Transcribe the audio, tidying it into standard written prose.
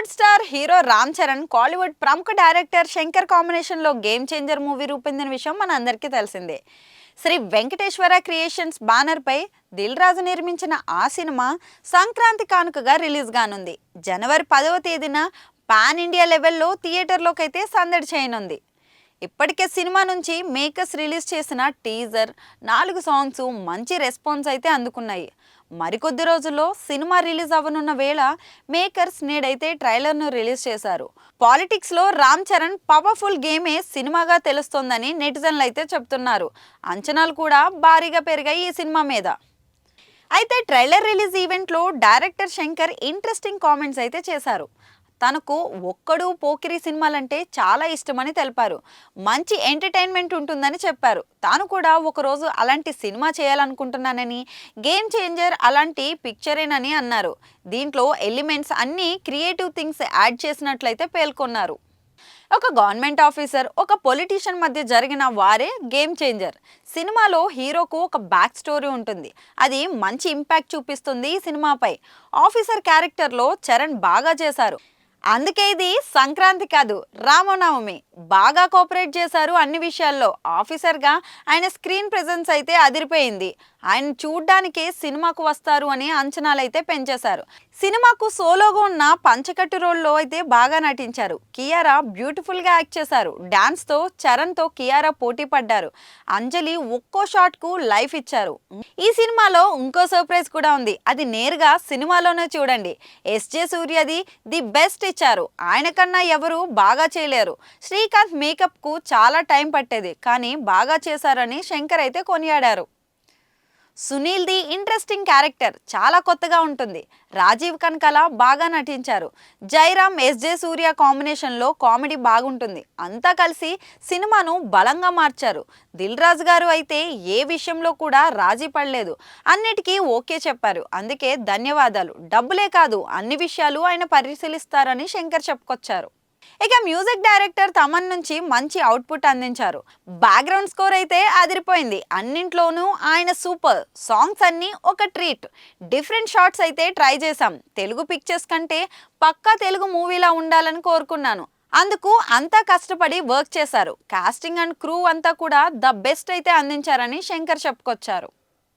Bollywood star hero Ram Charan Kollywood ప్రముఖ director Shankar కాంబినేషన్లో game changer movie రూపొందిన విషయం మన అందరికీ తెలిసిందే. శ్రీ వెంకటేశ్వర క్రియేషన్స్ బ్యానర్పై దిల్ రాజు నిర్మించిన ఆ సినిమా సంక్రాంతి కానుకగా రిలీజ్ కానుంది. జనవరి 10వ తేదీన పాన్ ఇండియా లెవెల్లో థియేటర్లోకి అయితే సందడి చేయనుంది. ఇప్పటికే సినిమా నుంచి మేకర్స్ రిలీజ్ చేసిన టీజర్ 4 సాంగ్స్ మంచి రెస్పాన్స్ అయితే అందుకున్నాయి. మరికొద్ది రోజుల్లో సినిమా రిలీజ్ అవ్వనున్న వేళ మేకర్స్ నేడైతే ట్రైలర్ను రిలీజ్ చేశారు. పాలిటిక్స్లో రామ్ చరణ్ పవర్ఫుల్ గేమే సినిమాగా తెలుస్తోందని నెటిజన్లు అయితే చెప్తున్నారు. అంచనాలు కూడా భారీగా పెరిగాయి ఈ సినిమా మీద. అయితే ట్రైలర్ రిలీజ్ ఈవెంట్లో డైరెక్టర్ శంకర్ ఇంట్రెస్టింగ్ కామెంట్స్ అయితే చేశారు. తనకు ఒక్కడు పోకిరి సినిమాలంటే చాలా ఇష్టమని తెలిపారు. మంచి ఎంటర్టైన్మెంట్ ఉంటుందని చెప్పారు. తాను కూడా ఒకరోజు అలాంటి సినిమా చేయాలనుకుంటున్నానని, గేమ్ చేంజర్ అలాంటి పిక్చరేనని అన్నారు. దీంట్లో ఎలిమెంట్స్ అన్నీ క్రియేటివ్ థింగ్స్ యాడ్ చేసినట్లయితే పేర్కొన్నారు. ఒక గవర్నమెంట్ ఆఫీసర్, ఒక పొలిటీషియన్ మధ్య జరిగిన వారే గేమ్ చేంజర్. సినిమాలో హీరోకు ఒక బ్యాక్ స్టోరీ ఉంటుంది. అది మంచి ఇంపాక్ట్ చూపిస్తుంది ఈ సినిమాపై. ఆఫీసర్ క్యారెక్టర్లో చరణ్ బాగా చేశారు. అందుకే ఇది సంక్రాంతి కాదు, రామనవమి. బాగా కోఆపరేట్ చేశారు అన్ని విషయాల్లో. ఆఫీసర్గా ఆయన స్క్రీన్ ప్రెజెన్స్ అయితే అదిరిపోయింది. ఆయన చూడ్డానికే సినిమాకు వస్తారు అని అంచనాలు అయితే పెంచేశారు. సినిమాకు సోలోగా ఉన్న పంచకట్టు రోల్లో అయితే బాగా నటించారు. కియారా బ్యూటిఫుల్గా యాక్ట్ చేశారు. డాన్స్తో చరణ్తో కియారా పోటీ పడ్డారు. అంజలి ఒక్కో షాట్కు లైఫ్ ఇచ్చారు. ఈ సినిమాలో ఇంకో సర్ప్రైజ్ కూడా ఉంది. అది నేరుగా సినిమాలోనే చూడండి. ఎస్జే సూర్యది ది బెస్ట్ ఇచ్చారు. ఆయన కన్నా ఎవరు బాగా చేయలేరు. శ్రీకాంత్ మేకప్కు చాలా టైం పట్టేది, కానీ బాగా చేశారని శంకర్ అయితే కొనియాడారు. సునీల్ది ఇంట్రెస్టింగ్ క్యారెక్టర్ చాలా కొత్తగా ఉంటుంది. రాజీవ్ కనకాల బాగా నటించారు. జైరామ్, ఎస్జే సూర్య కాంబినేషన్లో కామెడీ బాగుంటుంది. అంతా కలిసి సినిమాను బలంగా మార్చారు. దిల్ రాజు గారు అయితే ఏ విషయంలో కూడా రాజీ పడలేదు. అన్నిటికీ ఓకే చెప్పారు. అందుకే ధన్యవాదాలు. డబ్బులే కాదు, అన్ని విషయాలు ఆయన పరిశీలిస్తారని శంకర్ చెప్పుకొచ్చారు. ఇక మ్యూజిక్ డైరెక్టర్ తమన్ నుంచి మంచి అవుట్పుట్ అందించారు. బ్యాక్గ్రౌండ్ స్కోర్ అయితే అదిరిపోయింది. అన్నింట్లోనూ ఆయన సూపర్. సాంగ్స్ అన్నీ ఒక ట్రీట్. డిఫరెంట్ షాట్స్ అయితే ట్రై చేశాం. తెలుగు పిక్చర్స్ కంటే పక్కా తెలుగు మూవీలా ఉండాలని కోరుకున్నాను. అందుకు అంతా కష్టపడి వర్క్ చేశారు. కాస్టింగ్ అండ్ క్రూ అంతా కూడా ద బెస్ట్ అయితే అందించారని శంకర్ చెప్పుకొచ్చారు.